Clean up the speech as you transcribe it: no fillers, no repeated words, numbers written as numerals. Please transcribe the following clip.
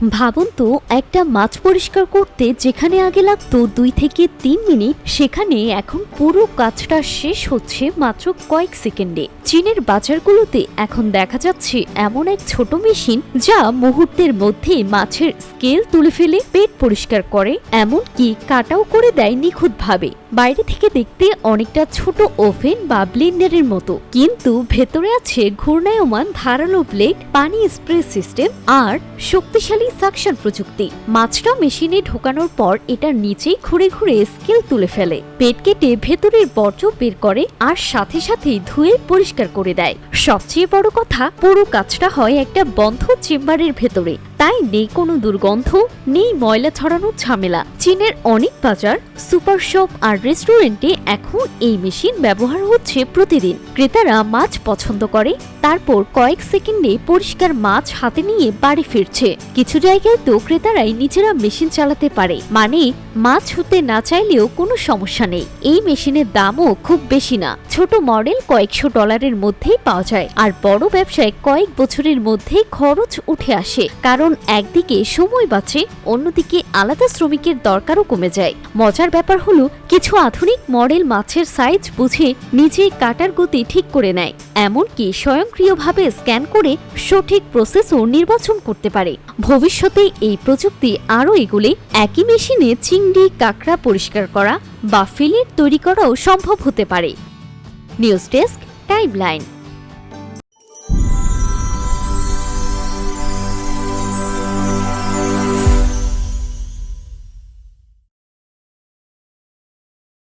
ভাবুন তো, একটা মাছ পরিষ্কার করতে যেখানে আগে লাগতো 2 থেকে 3 মিনিট, সেখানে এখন পুরো কাজটা শেষ হচ্ছে মাত্র কয়েক সেকেন্ডে। চীনের বাজারগুলোতে এখন দেখা যাচ্ছে এমন এক ছোট মেশিন যা মুহূর্তের মধ্যে মাছের স্কেল তুলে ফেলে পেট পরিষ্কার করে, এমনকি কাটাও করে দেয় নিখুঁতভাবে। বাইরে থেকে দেখতে অনেকটা ছোট ওভেন বা ব্লেন্ডারের মতো, কিন্তু ভেতরে আছে ঘূর্ণায়মান ধারালো ব্লেড, পানি স্প্রে সিস্টেম আর শক্তিশালী সাকশন প্রযুক্তি। মাছটা মেশিনে ঢোকানোর পর এটার নিচেই ঘুরে ঘুরে স্কেল তুলে ফেলে, পেট কেটে ভেতরের বর্জ্য বের করে আর সাথে সাথেই ধুয়ে পরিষ্কার করে দেয়। সবচেয়ে বড় কথা, পুরো কাজটা হয় একটা বন্ধ চেম্বারের ভেতরে, তাই নেই কোনো দুর্গন্ধ, নেই ময়লা ছড়ানোর ঝামেলা। চীনের অনেক বাজার, সুপার শপ আর রেস্টুরেন্টে এখন এই মেশিন ব্যবহার হচ্ছে প্রতিদিন। ক্রেতারা মাছ পছন্দ করে, তারপর কয়েক সেকেন্ডে পরিষ্কার মাছ হাতে নিয়ে বাড়ি ফিরছে। কিছু জায়গায় তো ক্রেতারাই নিজেরা মেশিন চালাতে পারে, মানে মাছ ধুতে না চাইলেও কোনো সমস্যা নেই। এই মেশিনের দামও খুব বেশি না, ছোট মডেল কয়েকশো ডলারের মধ্যেই পাওয়া যায়। আর বড় ব্যবসায় কয়েক বছরের মধ্যেই খরচ উঠে আসে, কারণ একদিকে সময় বাঁচে, অন্যদিকে আলাদা শ্রমিকের দরকারও কমে যায়। মজার ব্যাপার হলো, কিছু আধুনিক মডেল মাছের সাইজ বুঝে নিজে কাটার গতি ঠিক করে নেয়, এমনকি স্বয়ংক্রিয়ভাবে স্ক্যান করে সঠিক প্রসেসও নির্বাচন করতে পারে। ভবিষ্যতে এই প্রযুক্তি আরও এগুলে একই মেশিনে চিংড়ি, কাঁকড়া পরিষ্কার করা বা ফিলেট তৈরি করাও সম্ভব হতে পারে। News desk, timeline.